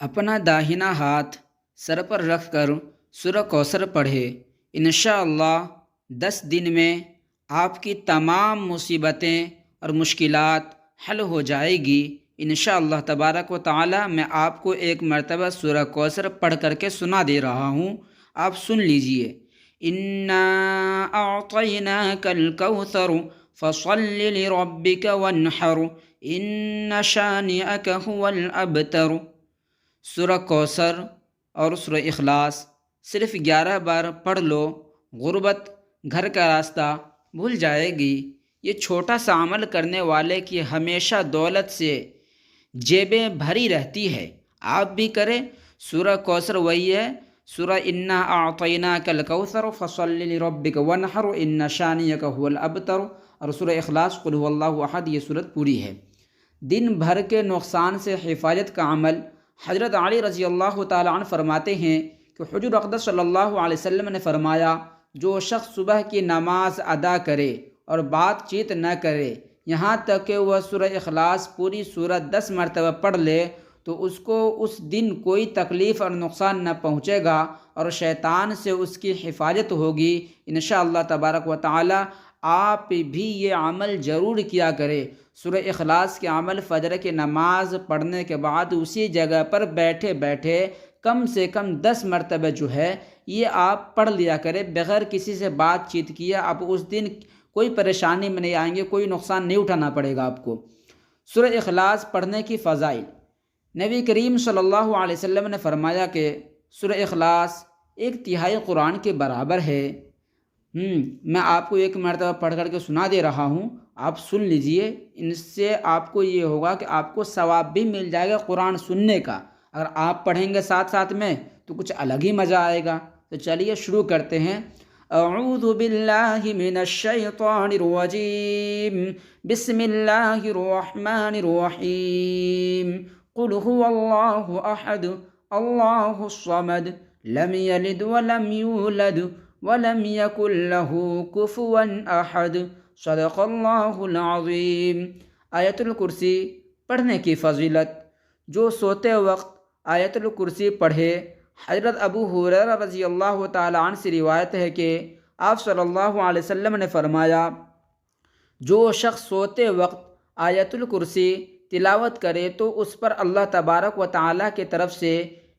اپنا داہنا ہاتھ سر پر رکھ کر سورہ کوثر پڑھے، انشاءاللہ 10 دن میں آپ کی تمام مصیبتیں اور مشکلات حل ہو جائے گی۔ انشاءاللہ تبارک و تعالی میں آپ کو ایک مرتبہ سورہ کوثر پڑھ کر کے سنا دے رہا ہوں، آپ سن لیجئے۔ اِنَّا أَعْطَيْنَاكَ الْكَوْثَرَ فَصَلِّ لِرَبِّكَ وَانْحَرْ إِنَّ شَانِئَكَ هُوَ الْأَبْتَرُ۔ سورہ کوثر اور سورہ اخلاص صرف 11 بار پڑھ لو، غربت گھر کا راستہ بھول جائے گی۔ یہ چھوٹا سا عمل کرنے والے کی ہمیشہ دولت سے جیبیں بھری رہتی ہے۔ آپ بھی کریں۔ سورہ کوثر وہی ہے، سورہ انا اعطیناک الکوثر فصل لربک وانحر ان شانئک هو الابتر، اور سورہ اخلاص قل هو اللہ احد، یہ سورت پوری ہے۔ دن بھر کے نقصان سے حفاظت کا عمل حضرت علی رضی اللہ تعالی عنہ فرماتے ہیں کہ حضور اقدس صلی اللہ علیہ وسلم نے فرمایا، جو شخص صبح کی نماز ادا کرے اور بات چیت نہ کرے یہاں تک کہ وہ سورہ اخلاص پوری سورت 10 مرتبہ پڑھ لے، تو اس کو اس دن کوئی تکلیف اور نقصان نہ پہنچے گا اور شیطان سے اس کی حفاظت ہوگی۔ انشاءاللہ تبارک و تعالی آپ بھی یہ عمل ضرور کیا کرے۔ سورہ اخلاص کے عمل فجر کی نماز پڑھنے کے بعد اسی جگہ پر بیٹھے بیٹھے کم سے کم 10 مرتبہ جو ہے یہ آپ پڑھ لیا کرے بغیر کسی سے بات چیت کیے۔ آپ اس دن کوئی پریشانی میں نہیں آئیں گے، کوئی نقصان نہیں اٹھانا پڑے گا آپ کو۔ سورہ اخلاص پڑھنے کی فضائل، نبی کریم صلی اللہ علیہ وسلم نے فرمایا کہ سورہ اخلاص 1/3 قرآن کے برابر ہے۔ میں آپ کو ایک مرتبہ پڑھ کر کے سنا دے رہا ہوں، آپ سن لیجئے۔ ان سے آپ کو یہ ہوگا کہ آپ کو ثواب بھی مل جائے گا قرآن سننے کا۔ اگر آپ پڑھیں گے ساتھ ساتھ میں تو کچھ الگ ہی مزہ آئے گا۔ تو چلیے شروع کرتے ہیں۔ اعوذ باللہ من الشیطان الرجیم، بسم اللہ الرحمن الرحیم۔ قل هو اللہ احد اللہ الصمد لم یلد ولم یولد ولم یکن له کفوا احد، صدق اللہ العظیم۔ آیت الکرسی پڑھنے کی فضیلت، جو سوتے وقت آیت الکرسی پڑھے، حضرت ابو ہریرہ رضی اللہ تعالی عنہ سے روایت ہے کہ آپ صلی اللہ علیہ وسلم نے فرمایا، جو شخص سوتے وقت آیت الکرسی تلاوت کرے تو اس پر اللہ تبارک و تعالیٰ کی طرف سے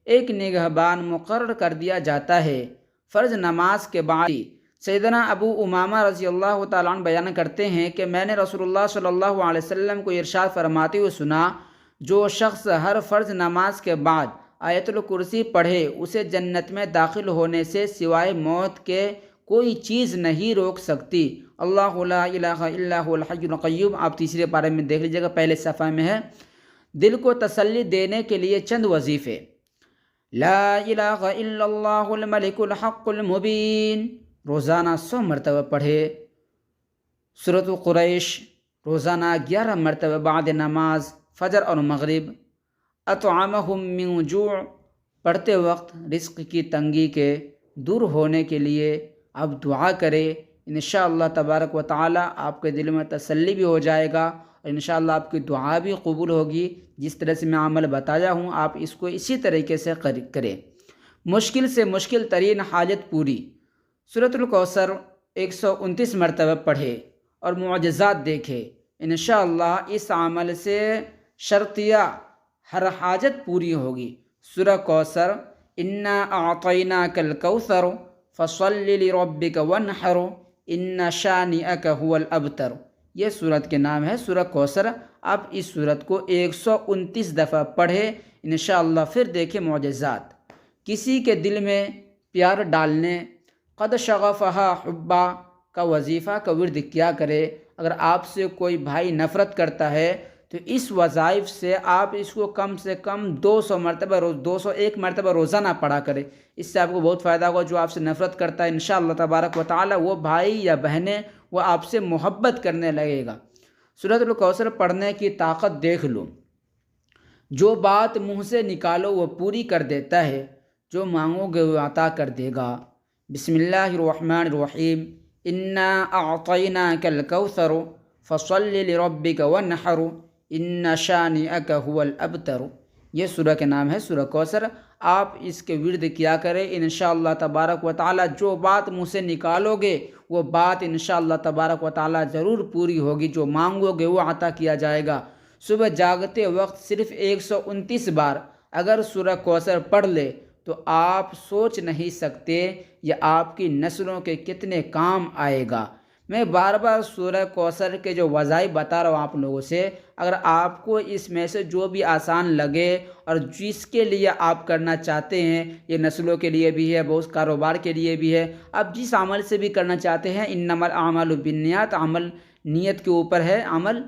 ایک نگہبان مقرر کر دیا جاتا ہے۔ فرض نماز کے بعد سیدنا ابو امامہ رضی اللہ تعالیٰ عنہ بیان کرتے ہیں کہ میں نے رسول اللہ صلی اللہ علیہ وسلم کو ارشاد فرماتے ہوئے سنا، جو شخص ہر فرض نماز کے بعد آیت الکرسی پڑھے اسے جنت میں داخل ہونے سے سوائے موت کے کوئی چیز نہیں روک سکتی۔ اللہ لا الہ الا هو الحی القیوم، آپ تیسرے پارے میں دیکھ لیجیے گا، پہلے صفحہ میں ہے۔ دل کو تسلی دینے کے لیے چند وظیفے: لا الہ الا اللہ الملک الحق المبین، روزانہ 100 مرتبہ پڑھے۔ سورۃ قریش روزانہ 11 مرتبہ بعد نماز فجر اور مغرب۔ اطعمہم من جوع، پڑھتے وقت رزق کی تنگی کے دور ہونے کے لیے آپ دعا کریں۔ انشاءاللہ تبارک و تعالی آپ کے دل میں تسلی بھی ہو جائے گا اور انشاءاللہ آپ کی دعا بھی قبول ہوگی۔ جس طرح سے میں عمل بتایا ہوں آپ اس کو اسی طریقے سے کریں۔ مشکل سے مشکل ترین حاجت پوری، سورۃ الکوثر 129 مرتبہ پڑھے اور معجزات دیکھے۔ انشاءاللہ اس عمل سے شرطیہ ہر حاجت پوری ہوگی۔ سورہ کوثر، انا اعطیناک الکوثر فصل لربک وانحر ان شانئک هو الابتر، یہ سورت کے نام ہے سورہ کوثر۔ آپ اس سورت کو 129 دفعہ پڑھے، انشاءاللہ پھر دیکھیں معجزات۔ کسی کے دل میں پیار ڈالنے، قد شغفہا حبا کا وظیفہ کا ورد کیا کرے۔ اگر آپ سے کوئی بھائی نفرت کرتا ہے تو اس وظائف سے آپ اس کو کم سے کم 201 مرتبہ روزانہ پڑھا کرے۔ اس سے آپ کو بہت فائدہ ہوگا۔ جو آپ سے نفرت کرتا ہے انشاءاللہ تبارک و تعالی وہ بھائی یا بہنیں وہ آپ سے محبت کرنے لگے گا۔ سورۃ الکوثر پڑھنے کی طاقت دیکھ لو، جو بات منہ سے نکالو وہ پوری کر دیتا ہے، جو مانگو گے وہ عطا کر دے گا۔ بسم اللہ الرحمن الرحیم، انا اعطیناک الکوثر فصل لربک وانحر ان شانئک هو الابتر، یہ سورہ کے نام ہے سورہ کوثر۔ آپ اس کے ورد کیا کریں، انشاءاللہ تبارک و تعالی جو بات منہ سے نکالو گے وہ بات انشاءاللہ تبارک و تعالی ضرور پوری ہوگی، جو مانگو گے وہ عطا کیا جائے گا۔ صبح جاگتے وقت صرف 129 بار اگر سورہ کوثر پڑھ لے تو آپ سوچ نہیں سکتے یہ آپ کی نسلوں کے کتنے کام آئے گا۔ میں بار بار سورہ کوثر کے جو وظائف بتا رہا ہوں آپ لوگوں سے، اگر آپ کو اس میں سے جو بھی آسان لگے اور جس کے لیے آپ کرنا چاہتے ہیں، یہ نسلوں کے لیے بھی ہے، بہت کاروبار کے لیے بھی ہے، آپ جس عمل سے بھی کرنا چاہتے ہیں، انما الاعمال بالنیات، عمل نیت کے اوپر ہے عمل،